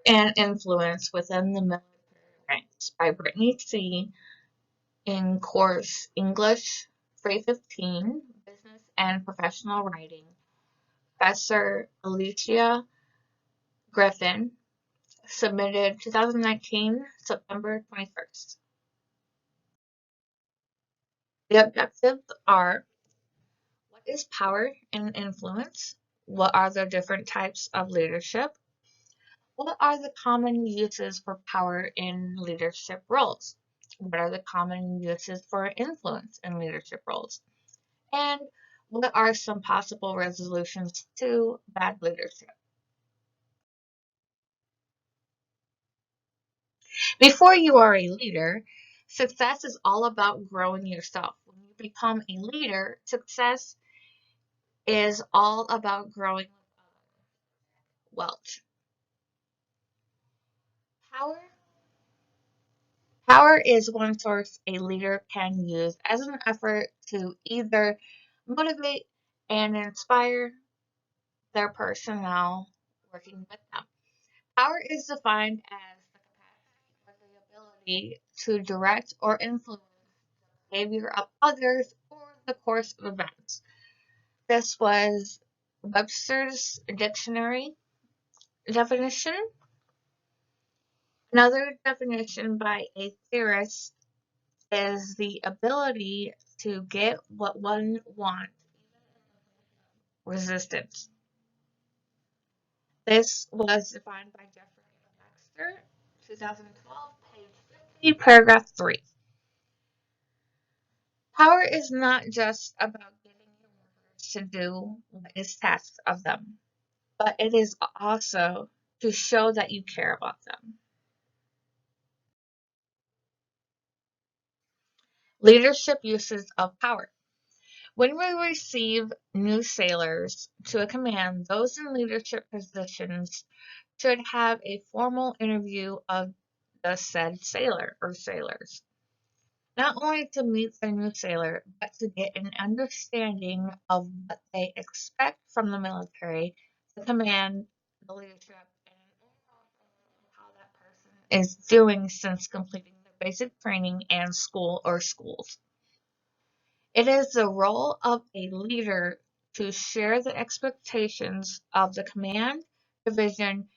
and influence within the military ranks by Brittany C. in course English 315, Business and Professional Writing, Professor Alicia Griffin, submitted 2019, September 21st. The objectives are: what is power and influence? What are the different types of leadership? What are the common uses for power in leadership roles? What are the common uses for influence in leadership roles? And what are some possible resolutions to bad leadership? Before you are a leader, success is all about growing yourself. When you become a leader, success is all about growing wealth. Power Power is one source a leader can use as an effort to either motivate and inspire their personnel working with them. Power is defined as the capacity or the ability to direct or influence the behavior of others or the course of events. This was Webster's dictionary definition. Another definition by a theorist is the ability to get what one wants, resistance. This was defined by Jeffrey Baxter, 2012, page 50, paragraph 3. Power is not just about getting your workers to do what is tasked of them, but it is also to show that you care about them. Leadership uses of power. When we receive new sailors to a command, those in leadership positions should have a formal interview of the said sailor or sailors, not only to meet the new sailor, but to get an understanding of what they expect from the military, the command, the leadership, and how that person is doing since completing the basic training and school or schools. It is the role of a leader to share the expectations of the command, division,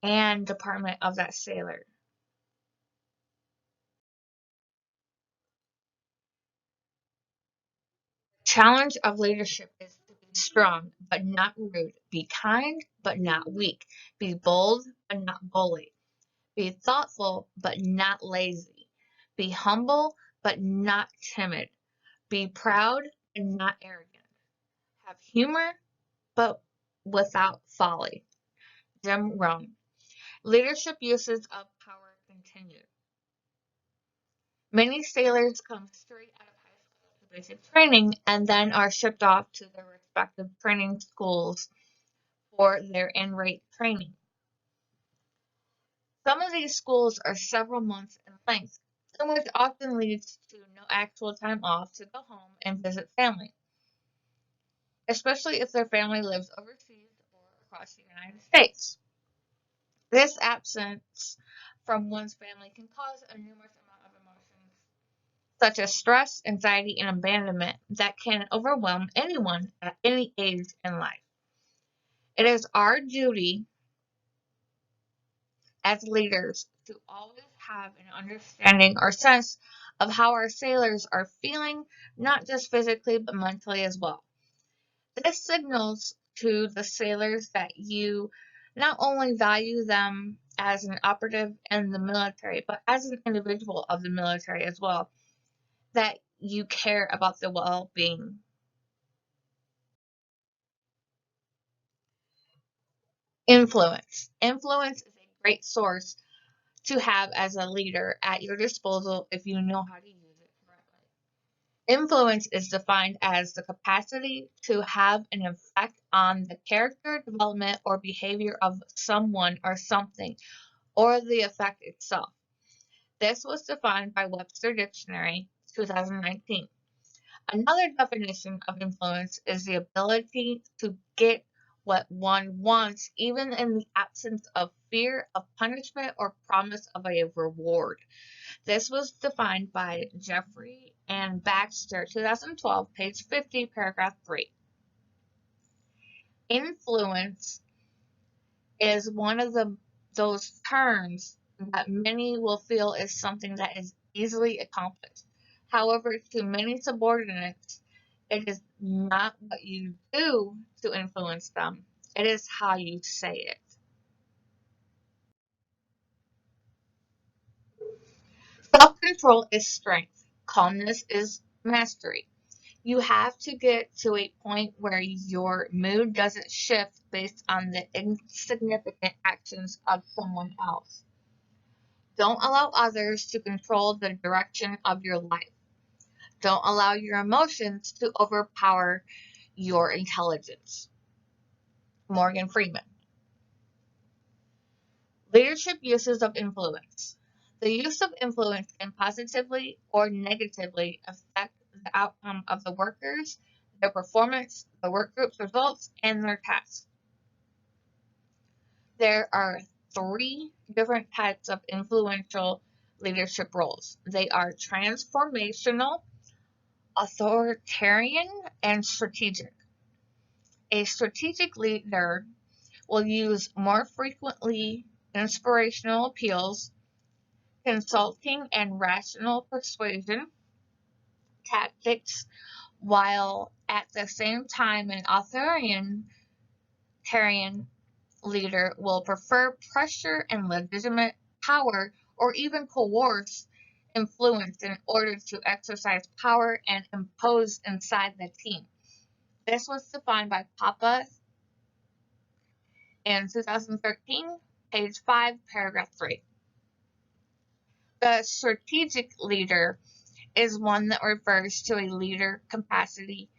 and department of that sailor. Challenge of leadership is to be strong but not rude, be kind but not weak, be bold but not bully, be thoughtful but not lazy, be humble but not timid, be proud and not arrogant, have humor but without folly. Jim Rohn. Leadership uses of power continued. Many sailors come straight out of high school to basic training and then are shipped off to their respective training schools for their in-rate training. Some of these schools are several months in length, and which often leads to no actual time off to go home and visit family, especially if their family lives overseas or across the United States. This absence from one's family can cause a numerous amount of emotions, such as stress, anxiety, and abandonment, that can overwhelm anyone at any age in life. It is our duty as leaders to always have an understanding or sense of how our sailors are feeling, not just physically but mentally as well. This signals to the sailors that you not only value them as an operative in the military, but as an individual of the military as well, that you care about their well being. Influence. Influence is a great source to have as a leader at your disposal if you know how to use it correctly. Influence is defined as the capacity to have an effect on the character, development, or behavior of someone or something, or the effect itself. This was defined by Webster Dictionary 2019. Another definition of influence is the ability to get what one wants, even in the absence of fear of punishment or promise of a reward. This was defined by Jeffrey and Baxter, 2012, page 50, paragraph 3. Influence is one of those terms that many will feel is something that is easily accomplished. However, to many subordinates, it is not what you do to influence them, it is how you say it. Self-control is strength. Calmness is mastery. You have to get to a point where your mood doesn't shift based on the insignificant actions of someone else. Don't allow others to control the direction of your life. Don't allow your emotions to overpower your intelligence. Morgan Freeman. Leadership uses of influence. The use of influence can positively or negatively affect the outcome of the workers, their performance, the work group's results, and their tasks. There are 3 different types of influential leadership roles. They are transformational, authoritarian, and strategic. A strategic leader will use more frequently inspirational appeals, consulting, and rational persuasion tactics, while at the same time an authoritarian leader will prefer pressure and legitimate power or even coerce influence in order to exercise power and impose inside the team. This was defined by Papa in 2013, page 5, paragraph 3. The strategic leader is one that refers to a leader capacity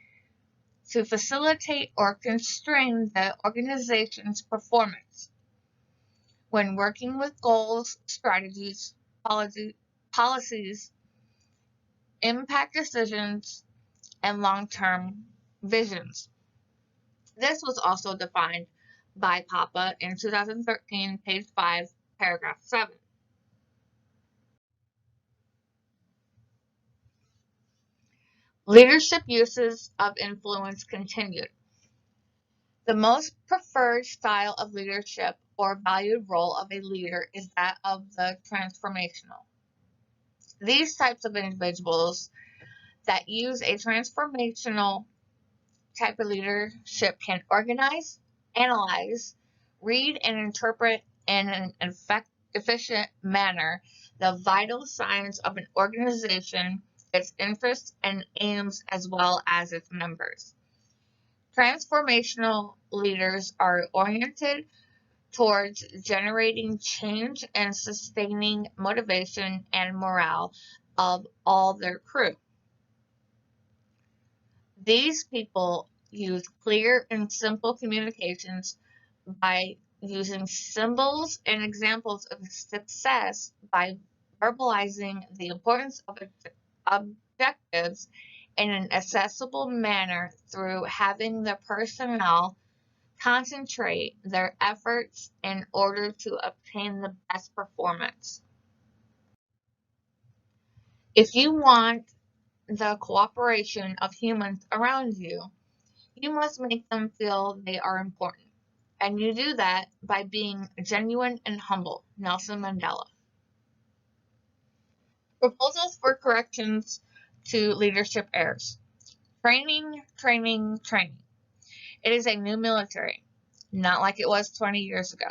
to facilitate or constrain the organization's performance when working with goals, strategies, policies, impact decisions, and long-term visions. This was also defined by Papa in 2013, page 5, paragraph 7. Leadership uses of influence continued. The most preferred style of leadership or valued role of a leader is that of the transformational. These types of individuals that use a transformational type of leadership can organize, analyze, read, and interpret in an efficient manner the vital signs of an organization, its interests and aims, as well as its members. Transformational leaders are oriented towards generating change and sustaining motivation and morale of all their crew. These people use clear and simple communications by using symbols and examples of success by verbalizing the importance of objectives in an accessible manner through having the personnel concentrate their efforts in order to obtain the best performance. If you want the cooperation of humans around you, you must make them feel they are important. And you do that by being genuine and humble. Nelson Mandela. Proposals for corrections to leadership errors. Training, training, training. It is a new military, not like it was 20 years ago.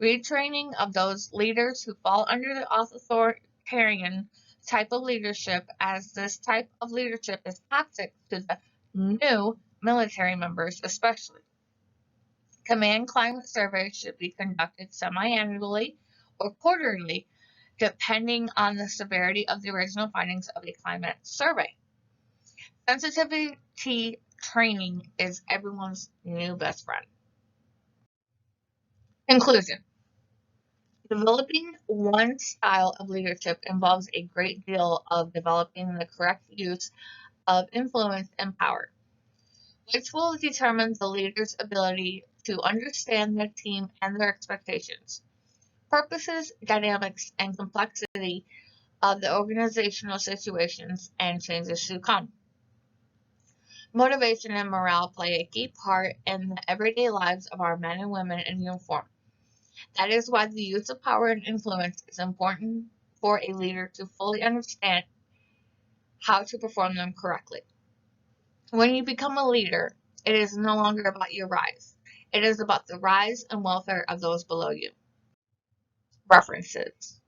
Retraining of those leaders who fall under the authoritarian type of leadership, as this type of leadership is toxic to the new military members especially. Command climate surveys should be conducted semi-annually or quarterly, depending on the severity of the original findings of a climate survey. Sensitivity training is everyone's new best friend. Conclusion. Developing one style of leadership involves a great deal of developing the correct use of influence and power, which will determine the leader's ability to understand the team and their expectations, purposes, dynamics, and complexity of the organizational situations and changes to come. Motivation and morale play a key part in the everyday lives of our men and women in uniform. That is why the use of power and influence is important for a leader to fully understand how to perform them correctly. When you become a leader, it is no longer about your rise. It is about the rise and welfare of those below you. References.